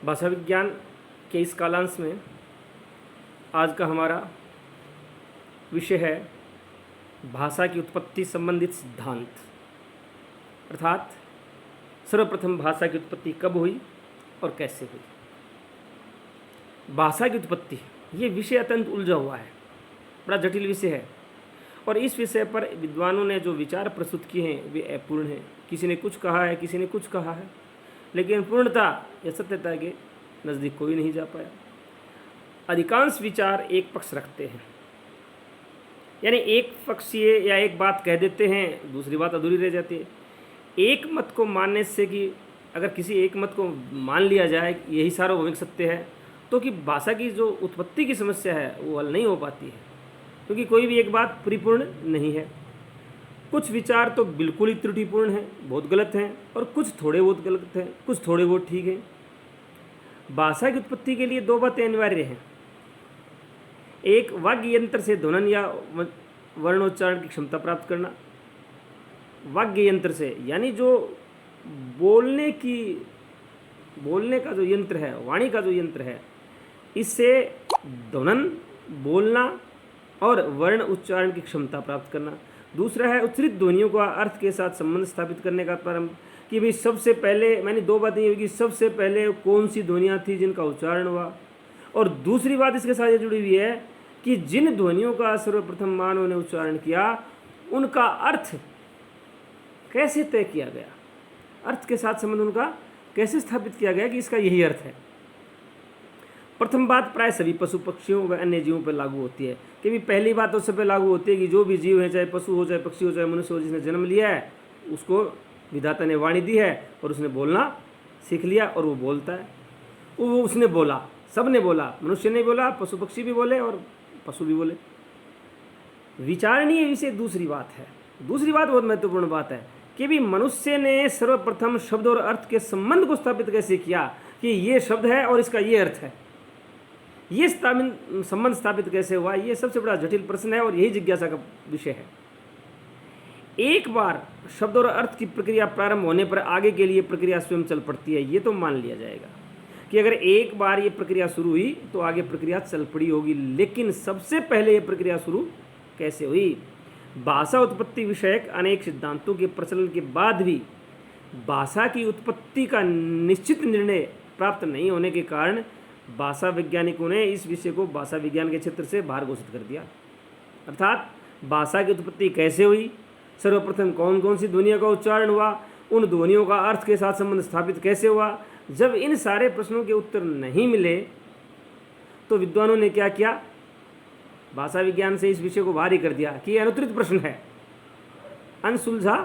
भाषा विज्ञान के इस कालांश में आज का हमारा विषय है भाषा की उत्पत्ति संबंधित सिद्धांत, अर्थात सर्वप्रथम भाषा की उत्पत्ति कब हुई और कैसे हुई। भाषा की उत्पत्ति ये विषय अत्यंत उलझा हुआ है, बड़ा जटिल विषय है और इस विषय पर विद्वानों ने जो विचार प्रस्तुत किए हैं वे अपूर्ण हैं। किसी ने कुछ कहा है, किसी ने कुछ कहा है, लेकिन पूर्णता या सत्यता के नज़दीक कोई नहीं जा पाया। अधिकांश विचार एक पक्ष रखते हैं, यानी एक पक्षीय या एक बात कह देते हैं, दूसरी बात अधूरी रह जाती है। एक मत को मानने से कि अगर किसी एक मत को मान लिया जाए यही सार्वभौमिक सत्य है, तो कि भाषा की जो उत्पत्ति की समस्या है वो हल नहीं हो पाती है, क्योंकि कोई भी एक बात परिपूर्ण नहीं है। कुछ विचार तो बिल्कुल ही त्रुटिपूर्ण हैं, बहुत गलत हैं, और कुछ थोड़े बहुत गलत हैं, कुछ थोड़े बहुत ठीक हैं। भाषा की उत्पत्ति के लिए दो बातें अनिवार्य हैं। एक, वाग्य यंत्र से ध्वनन या वर्णोच्चारण की क्षमता प्राप्त करना। वाग्य यंत्र से यानी जो बोलने का जो यंत्र है, वाणी का जो यंत्र है, इससे ध्वनन, बोलना और वर्ण उच्चारण की क्षमता प्राप्त करना। दूसरा है उच्चरित ध्वनियों का अर्थ के साथ संबंध स्थापित करने का प्रारंभ, कि भाई सबसे पहले, मैंने दो बातें ये होगी, सबसे पहले कौन सी ध्वनियाँ थी जिनका उच्चारण हुआ, और दूसरी बात इसके साथ ये जुड़ी हुई है कि जिन ध्वनियों का सर्वप्रथम मानव ने उच्चारण किया उनका अर्थ कैसे तय किया गया, अर्थ के साथ संबंध उनका कैसे स्थापित किया गया कि इसका यही अर्थ है। प्रथम बात प्राय सभी पशु पक्षियों व अन्य जीवों पर लागू होती है, कि भी पहली बात तो सब पे लागू होती है कि जो भी जीव है, चाहे पशु हो, चाहे पक्षी हो, चाहे मनुष्य हो, जिसने जन्म लिया है उसको विधाता ने वाणी दी है और उसने बोलना सीख लिया और वो बोलता है। वो उसने बोला, सब ने बोला, मनुष्य ने बोला, पशु पक्षी भी बोले और पशु भी बोले। विचारणीय विषय दूसरी बात है। दूसरी बात बहुत महत्वपूर्ण बात है कि भी मनुष्य ने सर्वप्रथम शब्द और अर्थ के संबंध को स्थापित कैसे किया कि ये शब्द है और इसका ये अर्थ है। ये संबंध स्थापित कैसे हुआ, ये सबसे बड़ा जटिल प्रश्न है और यही जिज्ञासा का विषय है। एक बार शब्द और अर्थ की प्रक्रिया प्रारंभ होने पर आगे के लिए प्रक्रिया स्वयं चल पड़ती है, ये तो मान लिया जाएगा कि अगर एक बार ये प्रक्रिया शुरू हुई तो आगे प्रक्रिया चल पड़ी होगी। लेकिन सबसे पहले ये प्रक्रिया शुरू कैसे हुई? भाषा उत्पत्ति विषयक अनेक सिद्धांतों के प्रचलन के बाद भी भाषा की उत्पत्ति का निश्चित निर्णय प्राप्त नहीं होने के कारण भाषा वैज्ञानिकों ने इस विषय को भाषा विज्ञान के क्षेत्र से बाहर घोषित कर दिया। अर्थात भाषा की उत्पत्ति कैसे हुई, सर्वप्रथम कौन कौन सी ध्वनियों का उच्चारण हुआ, उन ध्वनियों का अर्थ के साथ संबंध स्थापित कैसे हुआ, जब इन सारे प्रश्नों के उत्तर नहीं मिले तो विद्वानों ने क्या किया, भाषा विज्ञान से इस विषय को बाहर ही कर दिया कि अनुत्तरित प्रश्न है, अनसुलझा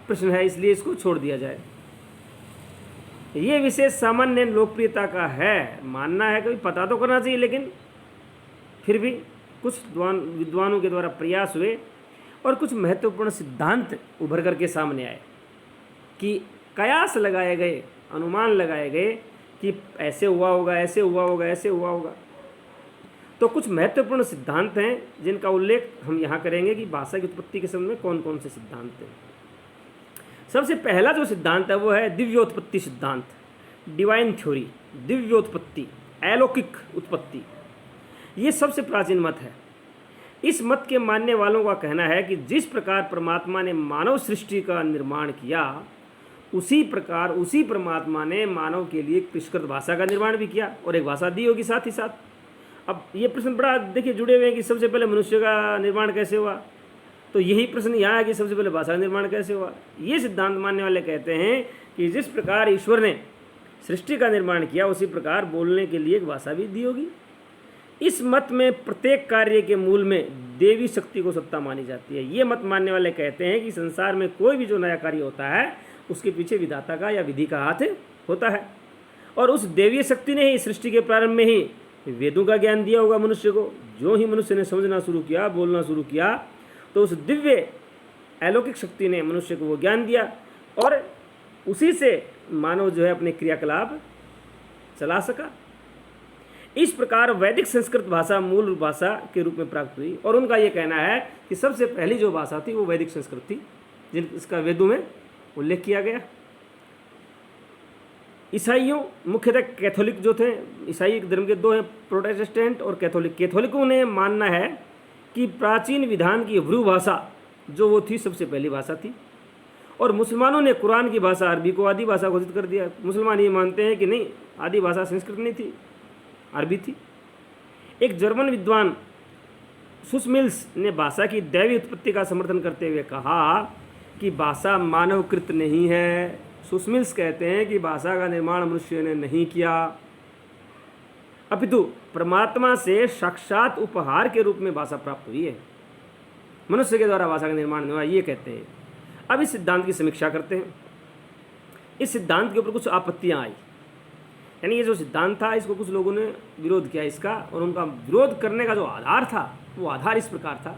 प्रश्न है, इसलिए इसको छोड़ दिया जाए। ये विषय सामान्य लोकप्रियता का है, मानना है कभी पता तो करना चाहिए, लेकिन फिर भी कुछ विद्वानों के द्वारा प्रयास हुए और कुछ महत्वपूर्ण सिद्धांत उभर करके सामने आए कि कयास लगाए गए, अनुमान लगाए गए कि ऐसे हुआ होगा, ऐसे हुआ होगा, ऐसे हुआ होगा। तो कुछ महत्वपूर्ण सिद्धांत हैं जिनका उल्लेख हम यहाँ करेंगे कि भाषा की उत्पत्ति के संबंध में कौन कौन से सिद्धांत हैं। सबसे पहला जो सिद्धांत है वो है दिव्योत्पत्ति सिद्धांत, डिवाइन थ्योरी, दिव्योत्पत्ति, अलौकिक उत्पत्ति। ये सबसे प्राचीन मत है। इस मत के मानने वालों का कहना है कि जिस प्रकार परमात्मा ने मानव सृष्टि का निर्माण किया, उसी प्रकार उसी परमात्मा ने मानव के लिए परिष्कृत भाषा का निर्माण भी किया और एक भाषा दी होगी साथ ही साथ। अब ये प्रश्न बड़ा देखिए जुड़े हुए हैं कि सबसे पहले मनुष्य का निर्माण कैसे हुआ, तो यही प्रश्न यहाँ है कि सबसे पहले भाषा का निर्माण कैसे हुआ। ये सिद्धांत मानने वाले कहते हैं कि जिस प्रकार ईश्वर ने सृष्टि का निर्माण किया उसी प्रकार बोलने के लिए एक भाषा भी दी होगी। इस मत में प्रत्येक कार्य के मूल में देवी शक्ति को सत्ता मानी जाती है। ये मत मानने वाले कहते हैं कि संसार में कोई भी जो नया कार्य होता है उसके पीछे विधाता का या विधि का हाथ होता है, और उस देवीय शक्ति ने ही सृष्टि के प्रारंभ में ही वेदों का ज्ञान दिया होगा मनुष्य को। जो ही मनुष्य ने समझना शुरू किया, बोलना शुरू किया, तो उस दिव्य अलौकिक शक्ति ने मनुष्य को वो ज्ञान दिया और उसी से मानव जो है अपने क्रियाकलाप चला सका। इस प्रकार वैदिक संस्कृत भाषा मूल भाषा के रूप में प्राप्त हुई, और उनका ये कहना है कि सबसे पहली जो भाषा थी वो वैदिक संस्कृत थी, जिसका वेदों में उल्लेख किया गया। ईसाइयों मुख्यतः कैथोलिक जो थे, ईसाई धर्म के दो हैं, प्रोटेस्टेंट और कैथोलिक। कैथोलिकों ने मानना है कि प्राचीन विधान की हिब्रू भाषा जो वो थी सबसे पहली भाषा थी, और मुसलमानों ने कुरान की भाषा अरबी को आदि भाषा घोषित कर दिया। मुसलमान ये मानते हैं कि नहीं, आदि भाषा संस्कृत नहीं थी, अरबी थी। एक जर्मन विद्वान सुसमिल्स ने भाषा की दैवी उत्पत्ति का समर्थन करते हुए कहा कि भाषा मानवकृत नहीं है। सुसमिल्स कहते हैं कि भाषा का निर्माण मनुष्य ने नहीं किया, अपितु परमात्मा से साक्षात उपहार के रूप में भाषा प्राप्त हुई है, मनुष्य के द्वारा भाषा का निर्माण नहीं हुआ, ये कहते हैं। अब इस सिद्धांत की समीक्षा करते हैं। इस सिद्धांत के ऊपर कुछ आपत्तियां आई, यानी ये जो सिद्धांत था इसको कुछ लोगों ने विरोध किया इसका, और उनका विरोध करने का जो आधार था वो आधार इस प्रकार था।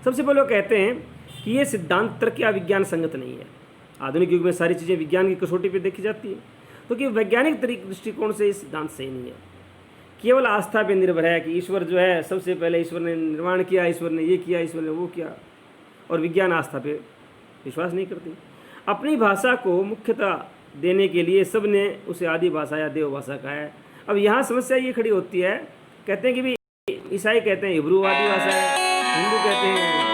सबसे पहले वो कहते हैं कि ये सिद्धांत तर्क या विज्ञान संगत नहीं है। आधुनिक युग में सारी चीज़ें विज्ञान की कसौटी पर देखी जाती हैं, तो कि वैज्ञानिक दृष्टिकोण से ये सिद्धांत सही नहीं है, केवल आस्था पे निर्भर है कि ईश्वर जो है सबसे पहले ईश्वर ने निर्माण किया, ईश्वर ने ये किया, ईश्वर ने वो किया, और विज्ञान आस्था पे विश्वास नहीं करती। अपनी भाषा को मुख्यता देने के लिए सब ने उसे आदि भाषा या देव भाषा कहा है। अब यहाँ समस्या ये खड़ी होती है, कहते हैं कि भाई ईसाई कहते हैं हिब्रू आदि भाषा है, हिंदू कहते हैं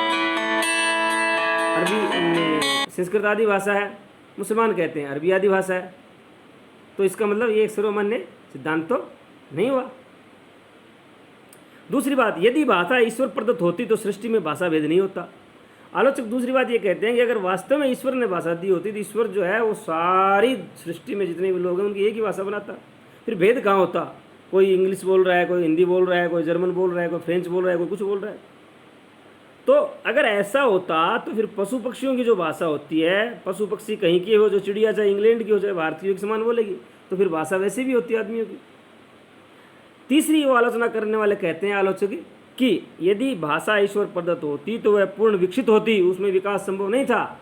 अरबी संस्कृत आदि भाषा है, मुसलमान कहते हैं अरबी आदि भाषा है, तो इसका मतलब ये एक सर्वमान्य सिद्धांत तो नहीं हुआ। दूसरी बात, यदि भाषा ईश्वर प्रदत्त होती तो सृष्टि में भाषा भेद नहीं होता। आलोचक दूसरी बात ये कहते हैं कि अगर वास्तव में ईश्वर ने भाषा दी होती तो ईश्वर जो है वो सारी सृष्टि में जितने भी लोग हैं उनकी एक ही भाषा बनाता, फिर भेद कहाँ होता? कोई इंग्लिश बोल रहा है, कोई हिंदी बोल रहा है, कोई जर्मन बोल रहा है, कोई फ्रेंच बोल रहा है, कोई कुछ बोल रहा है। तो अगर ऐसा होता तो फिर पशु पक्षियों की जो भाषा होती है, पशु पक्षी कहीं की हो, जो चिड़िया चाहे इंग्लैंड की हो चाहे भारतीय की समान बोलेगी, तो फिर भाषा वैसे भी होती है आदमियों की। तीसरी वो आलोचना करने वाले कहते हैं आलोचक कि यदि भाषा ईश्वर प्रदत्त होती तो वह पूर्ण विकसित होती, उसमें विकास संभव नहीं था।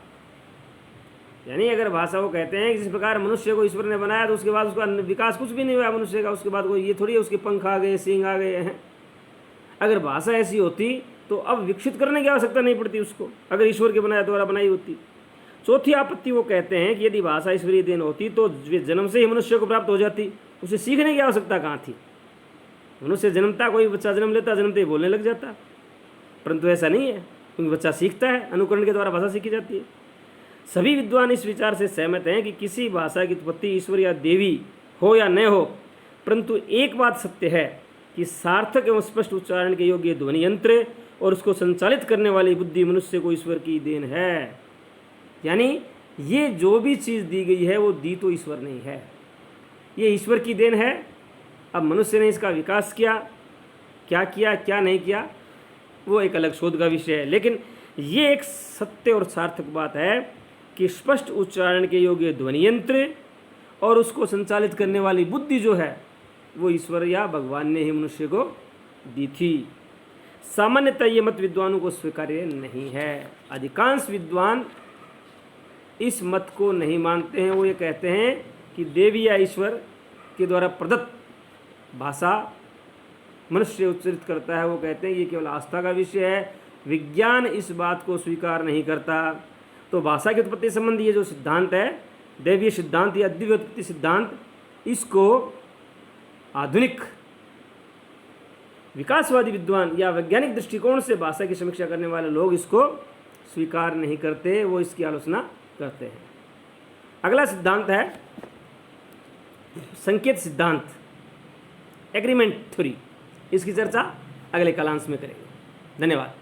यानी अगर भाषा, वो कहते हैं कि जिस प्रकार मनुष्य को ईश्वर ने बनाया तो उसके बाद उसका विकास कुछ भी नहीं हुआ मनुष्य का, उसके बाद कोई ये थोड़ी है उसके पंख आ गए, सींग आ गए हैं। अगर भाषा ऐसी होती तो अब विकसित करने की आवश्यकता नहीं पड़ती उसको, अगर ईश्वर के बनाया द्वारा बनाई होती। चौथी आपत्ति वो कहते हैं कि यदि भाषा ईश्वरीय देन होती तो जन्म से ही मनुष्य को प्राप्त हो जाती, उसे सीखने की आवश्यकता कहाँ थी? मनुष्य जन्मता, कोई बच्चा जन्म लेता, जन्मते ही बोलने लग जाता, परंतु ऐसा नहीं है, क्योंकि बच्चा सीखता है, अनुकरण के द्वारा भाषा सीखी जाती है। सभी विद्वान इस विचार से सहमत हैं कि किसी भाषा की उत्पत्ति ईश्वर या देवी हो या न हो, परंतु एक बात सत्य है कि सार्थक एवं स्पष्ट उच्चारण के योग्य ध्वनि यंत्र और उसको संचालित करने वाली बुद्धि मनुष्य को ईश्वर की देन है। यानी ये जो भी चीज़ दी गई है वो दी तो ईश्वर नहीं है, ये ईश्वर की देन है। अब मनुष्य ने इसका विकास किया, क्या किया क्या नहीं किया वो एक अलग शोध का विषय है, लेकिन ये एक सत्य और सार्थक बात है कि स्पष्ट उच्चारण के योग्य ध्वनि यंत्र और उसको संचालित करने वाली बुद्धि जो है वो ईश्वर या भगवान ने ही मनुष्य को दी थी। सामान्यतः ये मत विद्वानों को स्वीकार्य नहीं है। अधिकांश विद्वान इस मत को नहीं मानते हैं। वो ये कहते हैं कि देवी या ईश्वर के द्वारा प्रदत्त भाषा मनुष्य उच्चरित करता है, वो कहते हैं ये केवल आस्था का विषय है, विज्ञान इस बात को स्वीकार नहीं करता। तो भाषा की उत्पत्ति संबंधी ये जो सिद्धांत है, दैवीय सिद्धांत या दिव्य उत्पत्ति सिद्धांत, इसको आधुनिक विकासवादी विद्वान या वैज्ञानिक दृष्टिकोण से भाषा की समीक्षा करने वाले लोग इसको स्वीकार नहीं करते, वो इसकी आलोचना करते हैं। अगला सिद्धांत है संकेत सिद्धांत, एग्रीमेंट थ्योरी। इसकी चर्चा अगले कालांश में करेंगे। धन्यवाद।